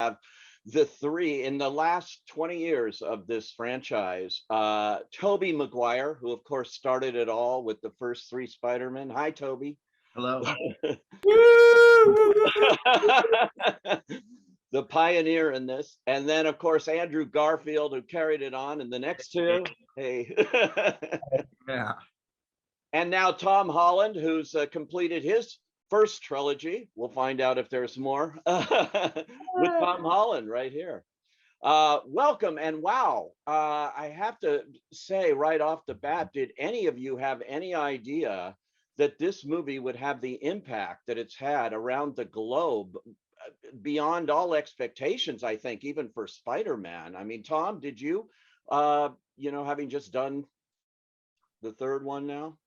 have the three in the last 20 years of this franchise. Tobey Maguire, who of course started it all with the first three Spider-Man. Hi, Tobey. Hello. The pioneer in this. And then of course Andrew Garfield, who carried it on in the next two. Hey. Yeah. And now Tom Holland, who's completed his first trilogy. We'll find out if there's more with Tom Holland right here. Welcome, and wow, I have to say right off the bat, did any of you have any idea that this movie would have the impact that it's had around the globe, beyond all expectations, I think, even for Spider-Man? I mean, Tom, did you, having just done the third one now?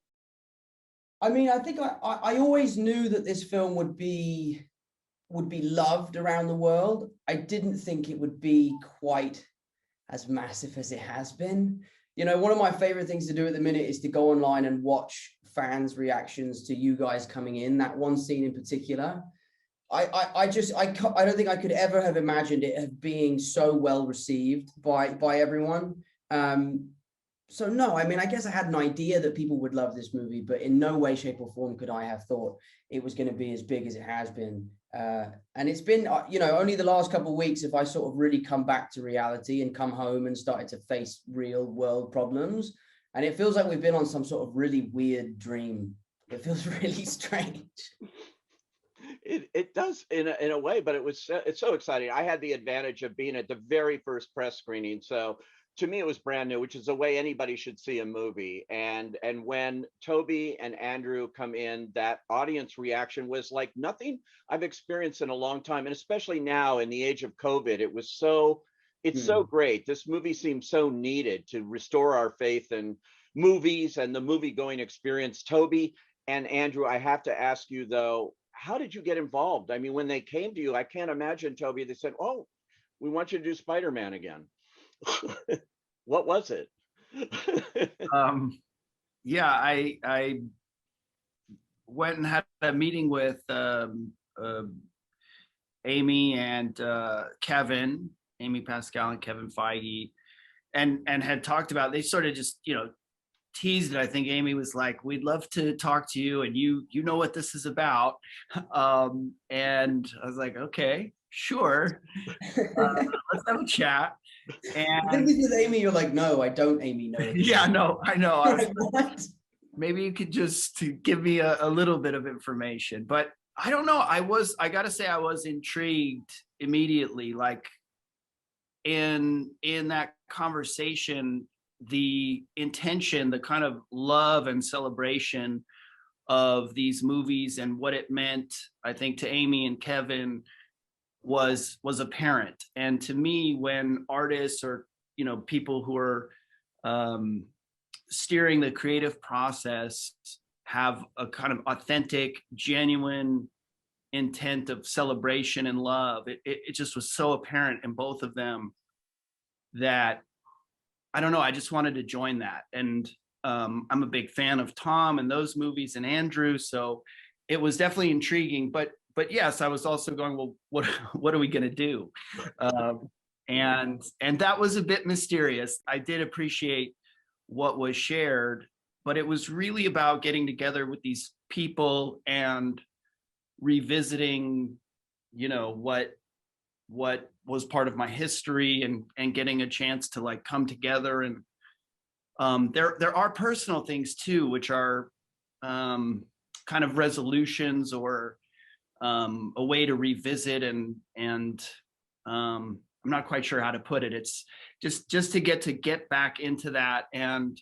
I mean, I think I always knew that this film would be loved around the world. I didn't think it would be quite as massive as it has been. You know, one of my favorite things to do at the minute is to go online and watch fans' reactions to you guys coming in. That one scene in particular, I don't think I could ever have imagined it being so well received by everyone. So no, I mean, I guess I had an idea that people would love this movie, but in no way, shape or form could I have thought it was going to be as big as it has been. And it's been, only the last couple of weeks, if I sort of really come back to reality and come home and started to face real world problems. And it feels like we've been on some sort of really weird dream. It feels really strange. It does in a way, but it's so exciting. I had the advantage of being at the very first press screening, so to me it was brand new, which is the way anybody should see a movie. And when Tobey and Andrew come in, that audience reaction was like nothing I've experienced in a long time, and especially now in the age of COVID, it's so great. This movie seems so needed to restore our faith in movies and the movie going experience. Tobey and Andrew, I have to ask you though, how did you get involved? I mean, when they came to you, I can't imagine, Tobey, they said, "Oh, we want you to do Spider-Man again." What was it? Yeah, I went and had a meeting with Amy and Kevin, Amy Pascal and Kevin Feige, and had talked about, they sort of just, teased it. I think Amy was like, "We'd love to talk to you, and you know what this is about." And I was like, "Okay, sure. Let's have a chat." And I think this is Amy, you're like, "No, I don't, Amy, no." Yeah, no, I know. I was Like, like, maybe you could just give me a little bit of information. But I don't know. I gotta say, I was intrigued immediately. Like in that conversation, the intention, the kind of love and celebration of these movies and what it meant, I think, to Amy and Kevin was apparent. And to me, when artists or people who are steering the creative process have a kind of authentic, genuine intent of celebration and love, it just was so apparent in both of them that, I don't know, I just wanted to join that. And I'm a big fan of Tom and those movies and Andrew, so it was definitely intriguing. But yes, I was also going, well, what are we going to do? And that was a bit mysterious. I did appreciate what was shared, but it was really about getting together with these people and revisiting, what was part of my history, and getting a chance to like come together. And there are personal things too, which are kind of resolutions or a way to revisit, and I'm not quite sure how to put it. It's just to get back into that, and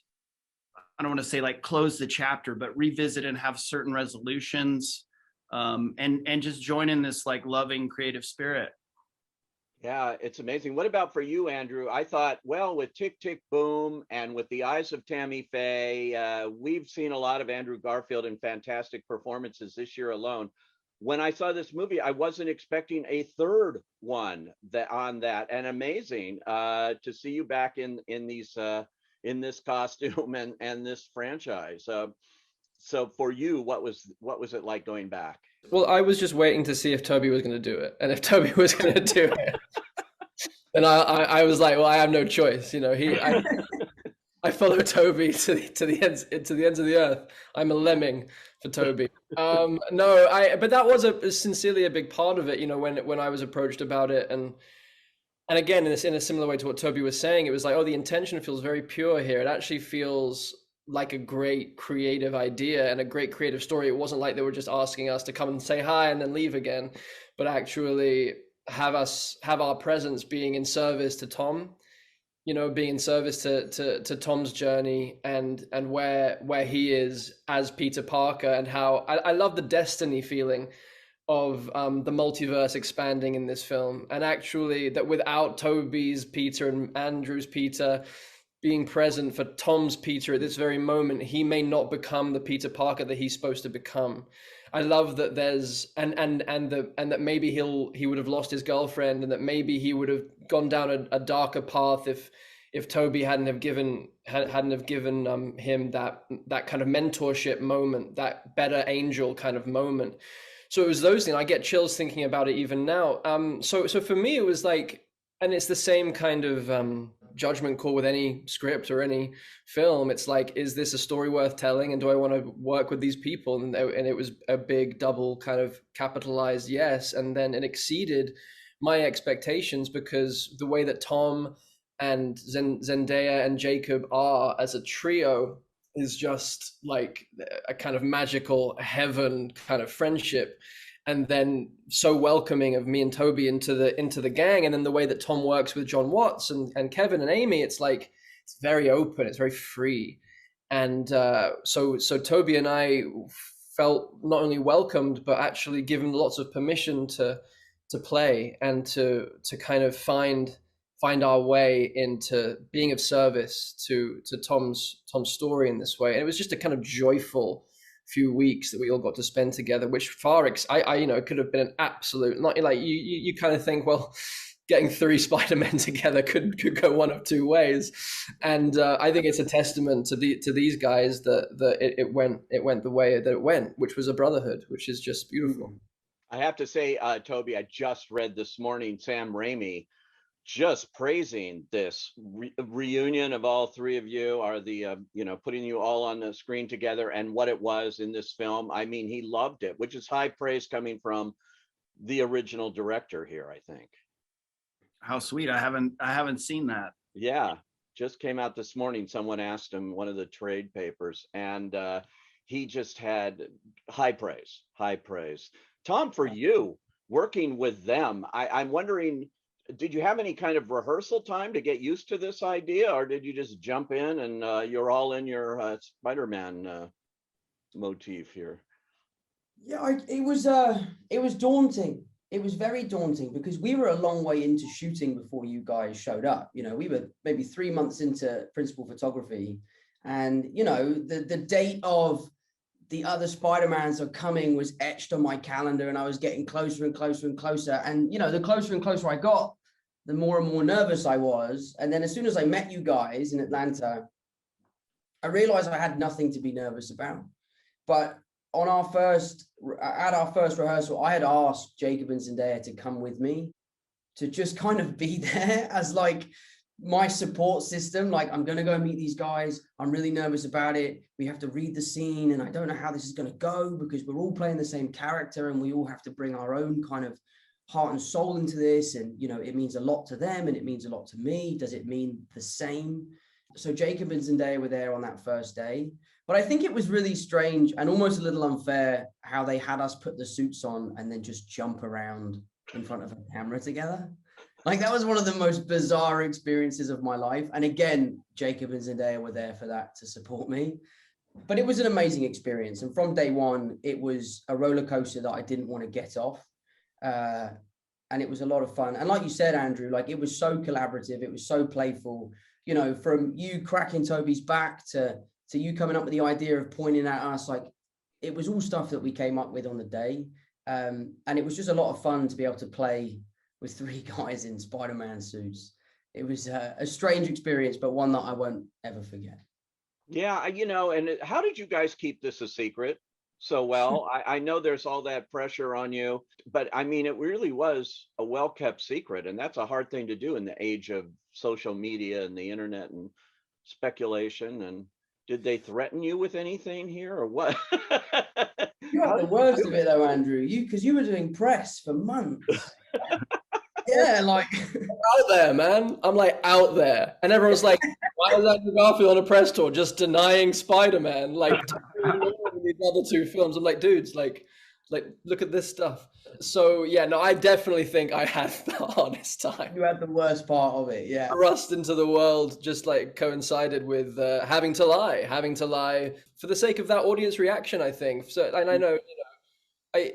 I don't want to say like close the chapter, but revisit and have certain resolutions, and just join in this like loving creative spirit. Yeah, it's amazing. What about for you, Andrew? I thought, well, with Tick, Tick, Boom and with the eyes of Tammy Faye, we've seen a lot of Andrew Garfield in fantastic performances this year alone. When I saw this movie, I wasn't expecting a third one on that, and amazing to see you back in this costume and this franchise. So for you, what was it like going back? Well, I was just waiting to see if Tobey was going to do it, and if Tobey was going to do it, And I was like, well, I have no choice, you know. I follow Tobey to the ends of the earth. I'm a lemming for Tobey. No, but that was sincerely a big part of it, you know, when I was approached about it, and again, in a similar way to what Tobey was saying, it was like, oh, the intention feels very pure here. It actually feels like a great creative idea and a great creative story. It wasn't like they were just asking us to come and say hi and then leave again, but actually have our presence being in service to Tom, you know, being in service to Tom's journey and where he is as Peter Parker, and how I love the destiny feeling of the multiverse expanding in this film, and actually that without Tobey's Peter and Andrew's Peter being present for Tom's Peter at this very moment, he may not become the Peter Parker that he's supposed to become. I love that there's and that maybe he would have lost his girlfriend, and that maybe he would have gone down a darker path if Tobey hadn't have given him that kind of mentorship moment, that better angel kind of moment. So it was those things. I get chills thinking about it even now. So for me, it was like, and it's the same kind of judgment call with any script or any film. It's like, is this a story worth telling, and do I want to work with these people? And it was a big double kind of capitalized yes, and then it exceeded my expectations, because the way that Tom and Zendaya and Jacob are as a trio is just like a kind of magical heaven kind of friendship, and then so welcoming of me and Tobey into the gang. And then the way that Tom works with John Watts and Kevin and Amy, it's like, it's very open, it's very free. And so Tobey and I felt not only welcomed, but actually given lots of permission to play and to kind of find our way into being of service to Tom's story in this way. And it was just a kind of joyful few weeks that we all got to spend together, which I you know, could have been an absolute, not like you kind of think, well, getting 3 Spider-Men together could go one of 2 ways. And I think it's a testament to these guys that it went the way that it went, which was a brotherhood, which is just beautiful. I have to say, Tobey, I just read this morning Sam Raimi just praising this reunion of all 3 of you, are the you know, putting you all on the screen together, and what it was in this film. I mean, he loved it, which is high praise coming from the original director here, I think. How sweet. I haven't seen that. Yeah, just came out this morning. Someone asked him, one of the trade papers, and he just had high praise. Tom, for you working with them, I'm wondering, did you have any kind of rehearsal time to get used to this idea, or did you just jump in and you're all in your Spider-Man motif here? Yeah, it was daunting. It was very daunting, because we were a long way into shooting before you guys showed up. You know, we were maybe 3 months into principal photography, and you know, the date of the other Spider-Mans are coming was etched on my calendar, and I was getting closer and closer and closer. And you know, the closer and closer I got, the more and more nervous I was. And then as soon as I met you guys in Atlanta, I realized I had nothing to be nervous about. But at our first rehearsal, I had asked Jacob and Zendaya to come with me, to just kind of be there as like my support system. Like, I'm going to go meet these guys. I'm really nervous about it. We have to read the scene, and I don't know how this is going to go, because we're all playing the same character, and we all have to bring our own kind of heart and soul into this. And, you know, it means a lot to them, and it means a lot to me. Does it mean the same? So Jacob and Zendaya were there on that first day. But I think it was really strange and almost a little unfair how they had us put the suits on and then just jump around in front of a camera together. Like, that was one of the most bizarre experiences of my life. And again, Jacob and Zendaya were there for that, to support me. But it was an amazing experience. And from day one, it was a roller coaster that I didn't want to get off. And it was a lot of fun. And like you said, Andrew, like, it was so collaborative. It was so playful, you know, from you cracking Tobey's back to you coming up with the idea of pointing at us. Like, it was all stuff that we came up with on the day. And it was just a lot of fun to be able to play with 3 guys in Spider-Man suits. It was a strange experience, but one that I won't ever forget. Yeah, you know, and how did you guys keep this a secret? so well. I know there's all that pressure on you, but I mean, it really was a well-kept secret, and that's a hard thing to do in the age of social media and the internet and speculation. And did they threaten you with anything here or what? You had How the did you worst do of it? it though, Andrew. Because you were doing press for months. Yeah, like Out there, man. I'm like out there, and everyone's like, "Why is Andrew Garfield on a press tour just denying Spider-Man? Like these other two films." I'm like, dudes, like look at this stuff. So yeah, no, I definitely think I had the hardest time. you had the worst part of it. Yeah. Thrust into the world just like coincided with having to lie for the sake of that audience reaction. I think so, and I know I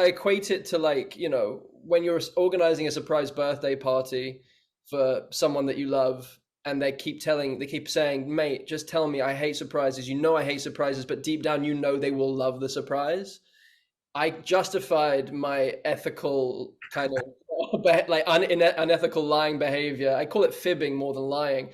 equate it to like, when you're organizing a surprise birthday party for someone that you love, and they keep saying, mate, just tell me I hate surprises. I hate surprises, but deep down, they will love the surprise. I justified my ethical kind of like unethical lying behavior. I call it fibbing more than lying.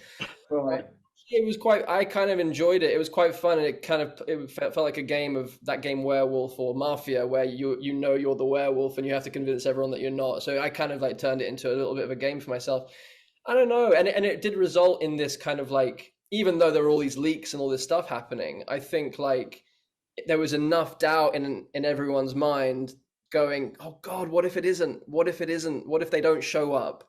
Right. It was I kind of enjoyed it. It was quite fun, and it felt like a game of that game Werewolf or Mafia, where you're the werewolf and you have to convince everyone that you're not. So I kind of like turned it into a little bit of a game for myself. I don't know, and it did result in this kind of like, even though there were all these leaks and all this stuff happening, I think like there was enough doubt in everyone's mind going, oh God, what if it isn't? What if it isn't? What if they don't show up?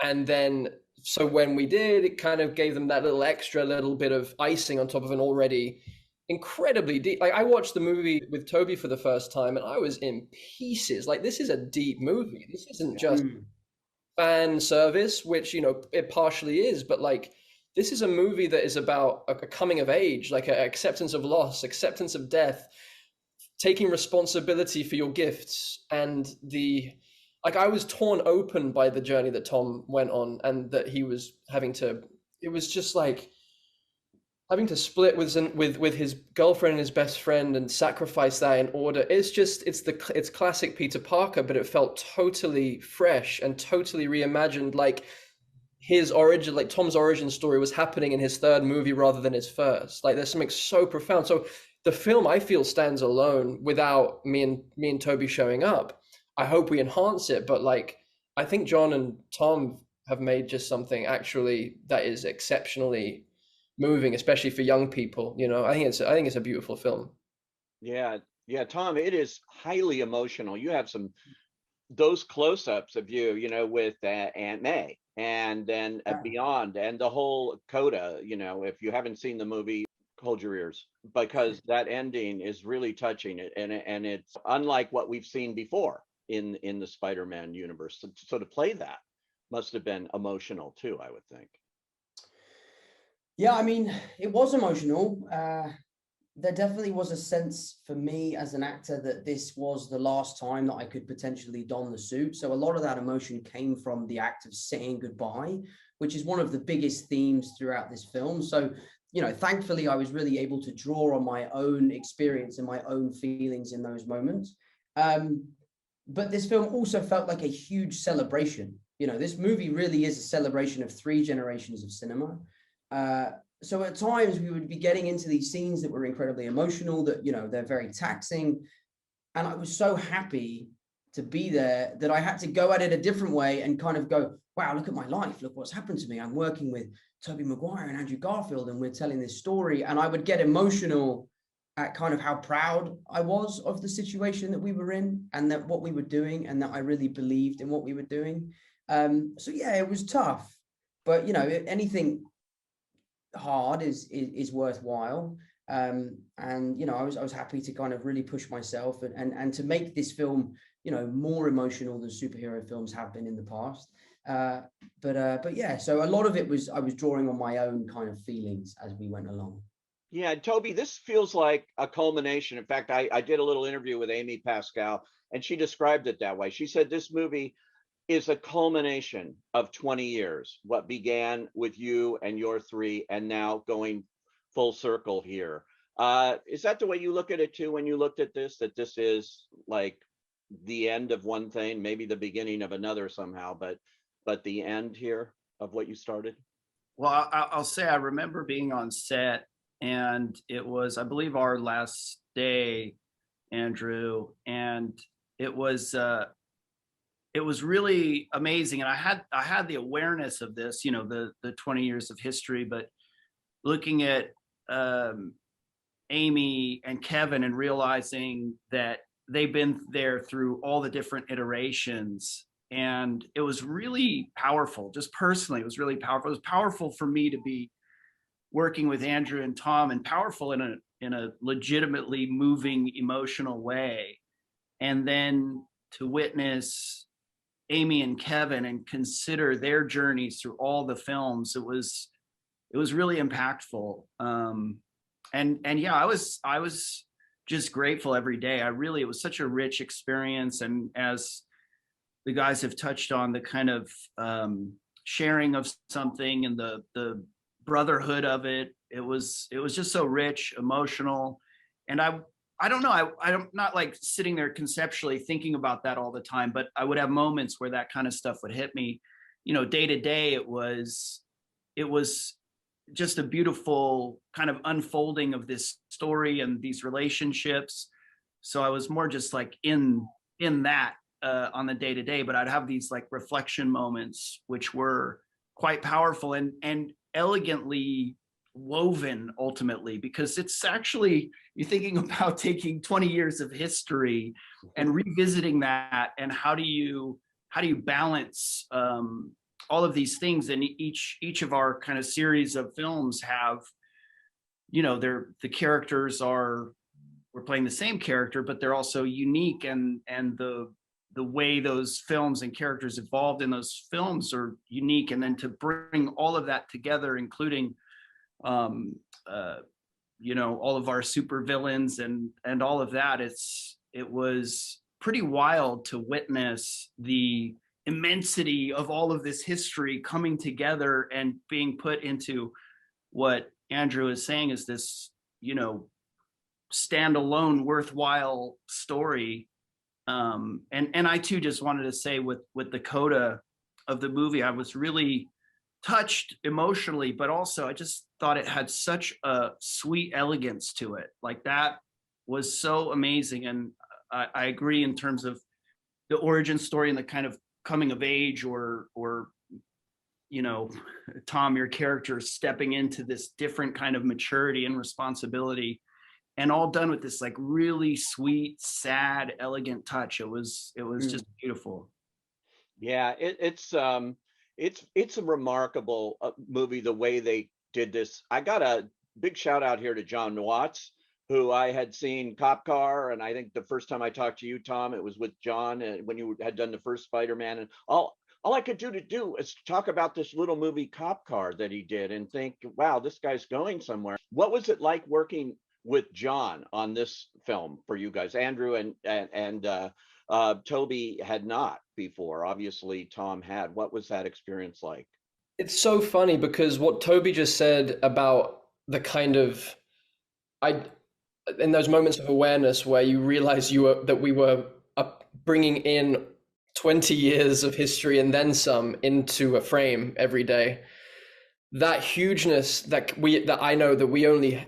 And then, so when we did, it kind of gave them that little bit of icing on top of an already incredibly deep. Like, I watched the movie with Tobey for the first time, and I was in pieces. Like, this is a deep movie. This isn't just fan service, which it partially is, but like, this is a movie that is about a coming of age, like an acceptance of loss, acceptance of death, taking responsibility for your gifts, and like, I was torn open by the journey that Tom went on, and that he was it was just like having to split with his girlfriend and his best friend and sacrifice that in order. It's classic Peter Parker, but it felt totally fresh and totally reimagined. Like, his origin, like Tom's origin story, was happening in his third movie rather than his first. Like, there's something so profound. So the film, I feel, stands alone without me and Tobey showing up. I hope we enhance it, but like, I think John and Tom have made just something actually that is exceptionally moving, especially for young people. I think it's a beautiful film. Yeah, yeah, Tom, it is highly emotional. You have those close-ups of you, with Aunt May, and then beyond, and the whole coda. If you haven't seen the movie, hold your ears, because that ending is really touching. And it's unlike what we've seen before in the Spider-Man universe. So to play that must have been emotional too, I would think. Yeah, I mean, it was emotional. There definitely was a sense for me as an actor that this was the last time that I could potentially don the suit. So a lot of that emotion came from the act of saying goodbye, which is one of the biggest themes throughout this film. So, thankfully, I was really able to draw on my own experience and my own feelings in those moments. But this film also felt like a huge celebration. This movie really is a celebration of 3 generations of cinema. So at times we would be getting into these scenes that were incredibly emotional, that, they're very taxing. And I was so happy to be there that I had to go at it a different way and kind of go, wow, look at my life. Look what's happened to me. I'm working with Tobey Maguire and Andrew Garfield, and we're telling this story. And I would get emotional at kind of how proud I was of the situation that we were in, and that what we were doing, and that I really believed in what we were doing. So yeah, it was tough, but anything hard is worthwhile. And I was happy to kind of really push myself and to make this film more emotional than superhero films have been in the past. But yeah, so a lot of it was I was drawing on my own kind of feelings as we went along. Yeah, Toby, this feels like a culmination. In fact, I did a little interview with Amy Pascal, and she described it that way. She said this movie is a culmination of 20 years, what began with you and your 3, and now going full circle here. Is that the way you look at it too, when you looked at this, that this is like the end of one thing, maybe the beginning of another somehow, but the end here of what you started? Well, I'll say I remember being on set and it was, I believe, our last day, Andrew, and it was really amazing. And I had the awareness of this, you know, the 20 years of history, but looking at Amy and Kevin and realizing that they've been there through all the different iterations. And it was really powerful, just personally, it was really powerful. It was powerful for me to be working with Andrew and Tom, and powerful in a legitimately moving, emotional way. And then to witness Amy and Kevin and consider their journeys through all the films, it was really impactful. And yeah, I was just grateful every day. It was such a rich experience. And as the guys have touched on, the kind of sharing of something and the brotherhood of it, it was just so rich, emotional. And I don't know, I'm not like sitting there conceptually thinking about that all the time, but I would have moments where that kind of stuff would hit me. You know, day to day, it was just a beautiful kind of unfolding of this story and these relationships. So I was more just like in that on the day to day, but I'd have these like reflection moments, which were quite powerful and elegantly woven ultimately, because it's actually, you're thinking about taking 20 years of history and revisiting that, and how do you balance all of these things. And each of our kind of series of films have, you know, the characters we're playing the same character, but they're also unique, and the way those films and characters evolved in those films are unique. And then to bring all of that together, including you know, all of our super villains and all of that, it was pretty wild to witness the immensity of all of this history coming together and being put into what Andrew is saying is this, you know, standalone worthwhile story. And I too just wanted to say with the coda of the movie, I was really touched emotionally, but also I just thought it had such a sweet elegance to it. Like, that was so amazing. And I agree in terms of the origin story and the kind of coming of age, or you know, Tom, your character stepping into this different kind of maturity and responsibility, and all done with this like really sweet, sad, elegant touch. It was just beautiful. Yeah, it's a remarkable movie, the way they did this. I got a big shout out here to John Watts, who I had seen Cop Car, and I think the first time I talked to you, Tom, it was with John, and when you had done the first Spider-Man, and all I could do is talk about this little movie Cop Car that he did, and think, wow, this guy's going somewhere. What was it like working with John on this film for you guys? Andrew and Tobey had not before. Obviously, Tom had. What was that experience like? It's so funny because what Tobey just said about the kind of, in those moments of awareness where you realize that we were bringing in 20 years of history and then some into a frame every day. That hugeness that I know that we only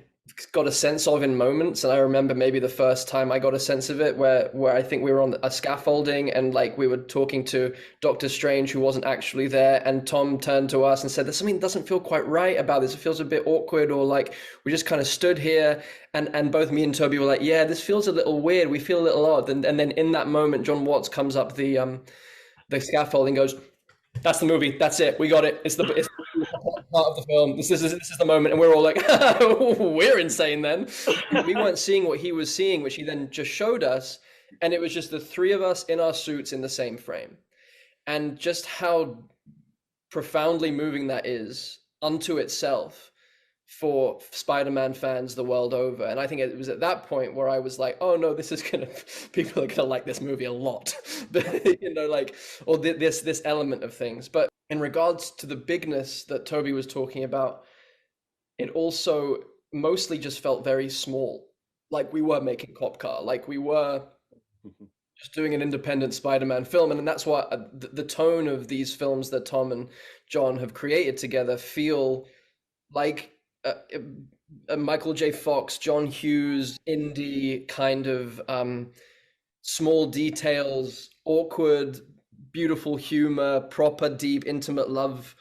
got a sense of in moments. And I remember maybe the first time I got a sense of it where I think we were on a scaffolding and like we were talking to Doctor Strange, who wasn't actually there, and Tom turned to us and said, there's something that doesn't feel quite right about this. It feels a bit awkward, or like we just kind of stood here and both me and Tobey were like, yeah, this feels a little weird. We feel a little odd. And then in that moment, John Watts comes up the scaffolding, goes, that's the movie. That's it. We got it. It's part of the film. This is the moment. And we're all like, we're insane then. We weren't seeing what he was seeing, which he then just showed us. And it was just the three of us in our suits in the same frame. And just how profoundly moving that is unto itself for Spider-Man fans the world over. And I think it was at that point where I was like, oh no, people are gonna like this movie a lot. You know, like, or this element of things. But in regards to the bigness that Tobey was talking about, it also mostly just felt very small. Like we were making Cop Car, like we were just doing an independent Spider-Man film. And that's why the tone of these films that Tom and John have created together feel like Michael J. Fox, John Hughes, indie kind of small details, awkward, beautiful humor, proper, deep, intimate love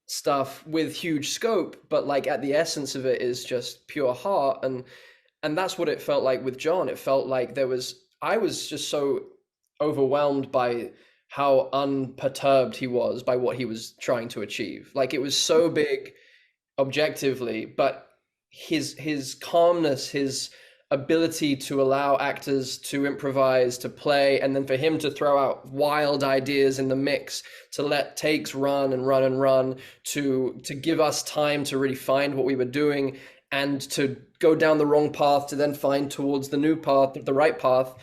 stuff with huge scope, but like at the essence of it is just pure heart. And that's what it felt like with John. It felt like I was just so overwhelmed by how unperturbed he was by what he was trying to achieve. Like it was so big objectively, but his calmness, his ability to allow actors to improvise, to play, and then for him to throw out wild ideas in the mix, to let takes run and run and run, to give us time to really find what we were doing, and to go down the wrong path to then find towards the new path, the right path.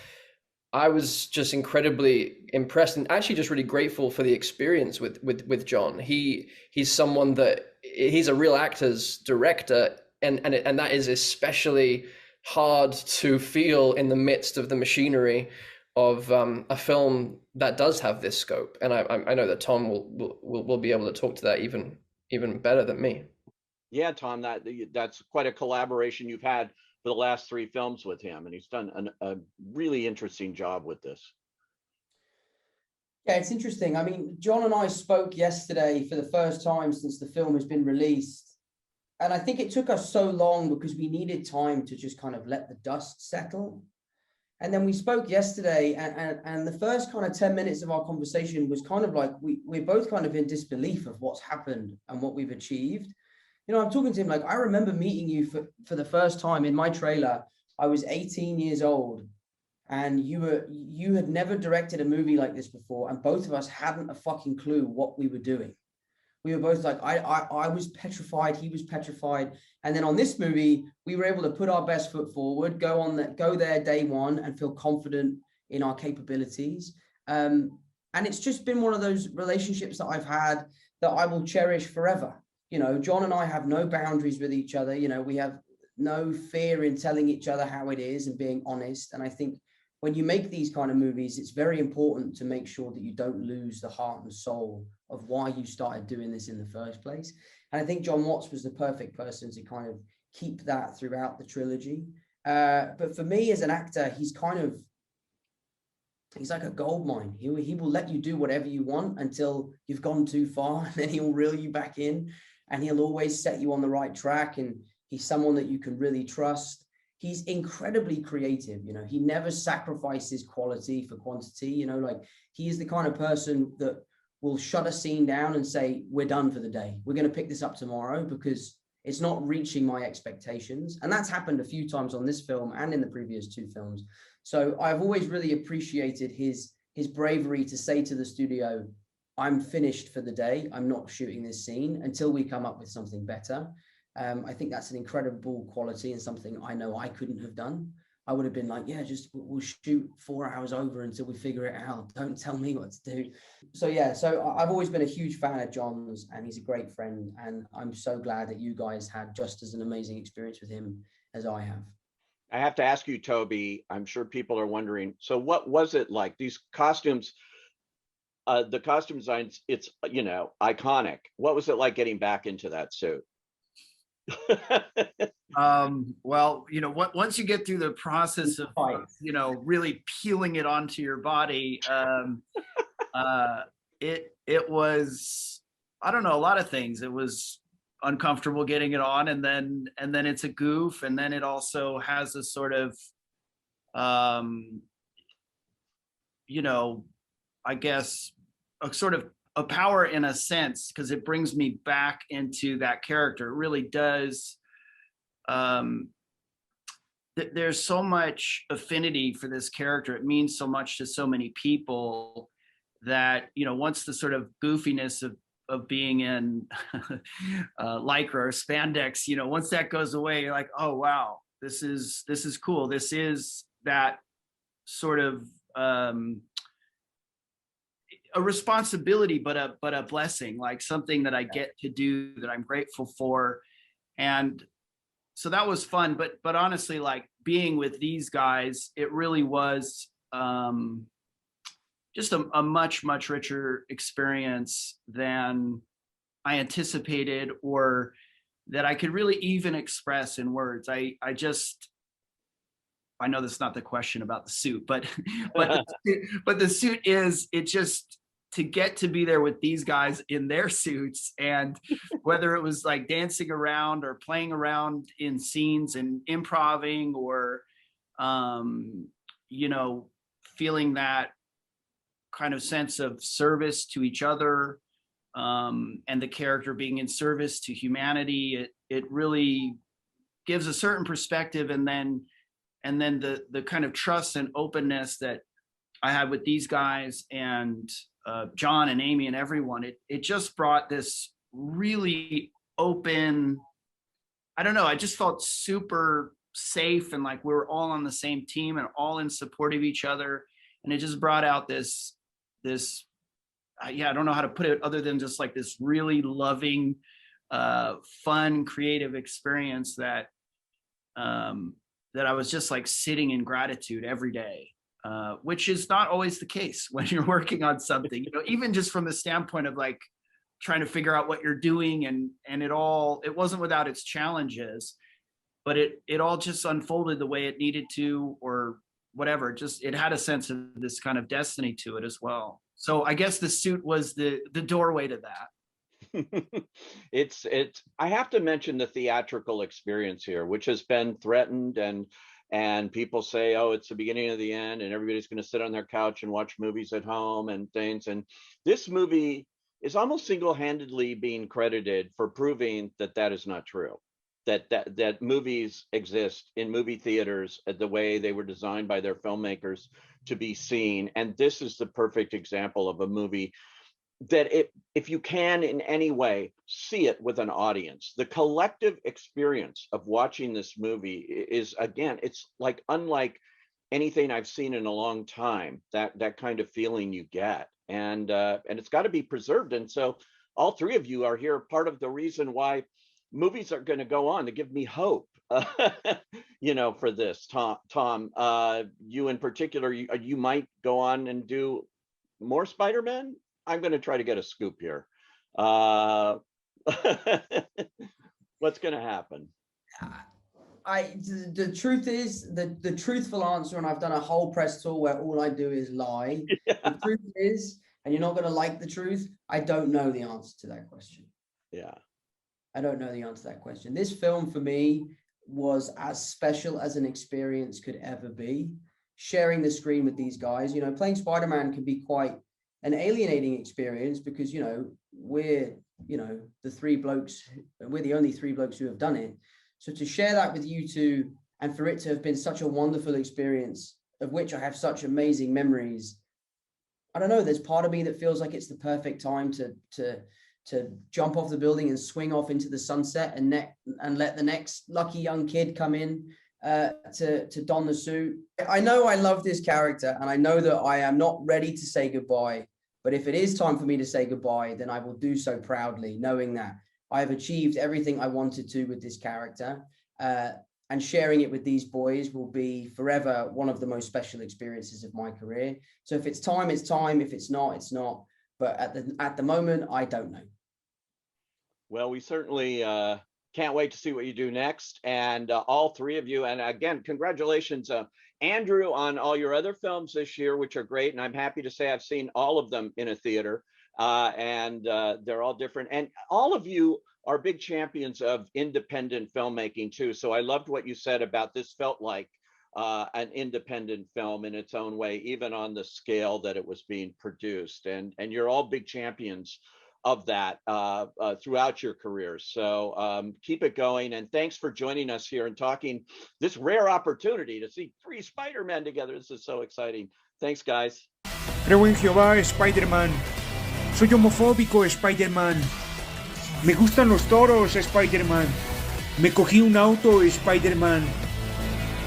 I was just incredibly impressed and actually just really grateful for the experience with John. He's someone that he's a real actor's director, and that is especially hard to feel in the midst of the machinery of a film that does have this scope. And I know that Tom will be able to talk to that even better than me. Yeah, Tom, that's quite a collaboration you've had for the last 3 films with him, and he's done a really interesting job with this. Yeah, it's interesting. I mean, John and I spoke yesterday for the first time since the film has been released. And I think it took us so long because we needed time to just kind of let the dust settle. And then we spoke yesterday, and the first kind of 10 minutes of our conversation was kind of like we're both kind of in disbelief of what's happened and what we've achieved. You know, I'm talking to him like, I remember meeting you for the first time in my trailer. I was 18 years old, and you had never directed a movie like this before, and both of us hadn't a fucking clue what we were doing. We were both like, I was petrified, he was petrified. And then on this movie, we were able to put our best foot forward, go there day one and feel confident in our capabilities. And it's just been one of those relationships that I've had that I will cherish forever. You know, John and I have no boundaries with each other. You know, we have no fear in telling each other how it is and being honest. And I think when you make these kind of movies, it's very important to make sure that you don't lose the heart and soul of why you started doing this in the first place. And I think John Watts was the perfect person to kind of keep that throughout the trilogy. But for me as an actor, he's like a gold mine. He will let you do whatever you want until you've gone too far, and then he'll reel you back in, and he'll always set you on the right track. And he's someone that you can really trust. He's incredibly creative. You know, he never sacrifices quality for quantity. You know, like he is the kind of person that will shut a scene down and say, we're done for the day. We're going to pick this up tomorrow because it's not reaching my expectations. And that's happened a few times on this film and in the previous 2 films. So I've always really appreciated his bravery to say to the studio, I'm finished for the day. I'm not shooting this scene until we come up with something better. I think that's an incredible quality and something I know I couldn't have done. I would have been like, yeah, just we'll shoot 4 hours over until we figure it out. Don't tell me what to do. So yeah, so I've always been a huge fan of John's, and he's a great friend. And I'm so glad that you guys had just as an amazing experience with him as I have. I have to ask you, Tobey, I'm sure people are wondering, so what was it like? These costumes, the costume designs, it's, you know, iconic. What was it like getting back into that suit? Well, you know, once you get through the process of, you know, really peeling it onto your body, it was, I don't know, a lot of things. It was uncomfortable getting it on, and then it's a goof, and then it also has a sort of, you know, I guess a sort of a power in a sense, because it brings me back into that character. It really does. There's so much affinity for this character. It means so much to so many people that, you know, once the sort of goofiness of being in lycra or spandex, you know, once that goes away, you're like, oh wow, this is cool. This is that sort of a responsibility, but a blessing, like something that I get to do that I'm grateful for. And so that was fun. But honestly, like being with these guys, it really was just a much richer experience than I anticipated, or that I could really even express in words. I know that's not the question about the suit, but the suit is, it just, to get to be there with these guys in their suits, and whether it was like dancing around or playing around in scenes and improving, or you know, feeling that kind of sense of service to each other, and the character being in service to humanity, it really gives a certain perspective. And then the kind of trust and openness that I had with these guys, and John and Amy and everyone, it just brought this really open, I don't know, I just felt super safe, and like we were all on the same team and all in support of each other. And it just brought out this yeah, I don't know how to put it other than just like this really loving, fun, creative experience that I was just like sitting in gratitude every day, which is not always the case when you're working on something, you know, even just from the standpoint of like trying to figure out what you're doing, and it wasn't without its challenges, but it all just unfolded the way it needed to, or whatever. Just, it had a sense of this kind of destiny to it as well. So I guess the suit was the doorway to that. It's I have to mention the theatrical experience here, which has been threatened, and people say, oh, it's the beginning of the end and everybody's going to sit on their couch and watch movies at home and things. And this movie is almost single-handedly being credited for proving that that is not true. That movies exist in movie theaters the way they were designed by their filmmakers to be seen. And this is the perfect example of a movie that if you can in any way see it with an audience, the collective experience of watching this movie is, again, it's like unlike anything I've seen in a long time, that kind of feeling you get. And it's got to be preserved. And so all three of you are here, part of the reason why movies are going to go on, to give me hope, you know, for this. Tom, you in particular, you might go on and do more Spider-Man. I'm going to try to get a scoop here. What's going to happen? The truth is, the truthful answer, and I've done a whole press tour where all I do is lie. Yeah. The truth is, and you're not going to like the truth, I don't know the answer to that question. Yeah. I don't know the answer to that question. This film for me was as special as an experience could ever be. Sharing the screen with these guys, you know, playing Spider-Man can be quite an alienating experience because, you know, we're the only three blokes who have done it. So to share that with you two, and for it to have been such a wonderful experience, of which I have such amazing memories, I don't know, there's part of me that feels like it's the perfect time to jump off the building and swing off into the sunset and let the next lucky young kid come in to don the suit. I know I love this character, and I know that I am not ready to say goodbye, but if it is time for me to say goodbye, then I will do so proudly, knowing that I have achieved everything I wanted to with this character, and sharing it with these boys will be forever one of the most special experiences of my career. So if it's time, it's time. If it's not, it's not. But at the moment, I don't know. Well, we certainly can't wait to see what you do next. And all three of you, and again, congratulations, Andrew, on all your other films this year, which are great. And I'm happy to say I've seen all of them in a theater, and they're all different. And all of you are big champions of independent filmmaking too. So I loved what you said about this felt like an independent film in its own way, even on the scale that it was being produced. And you're all big champions of that throughout your careers. So keep it going. And thanks for joining us here and talking this rare opportunity to see three Spider-Man together. This is so exciting. Thanks, guys. Creo en Jehová, Spider-Man. Soy homofóbico, Spider-Man. Me gustan los toros, Spider-Man. Me cogí un auto, Spider-Man.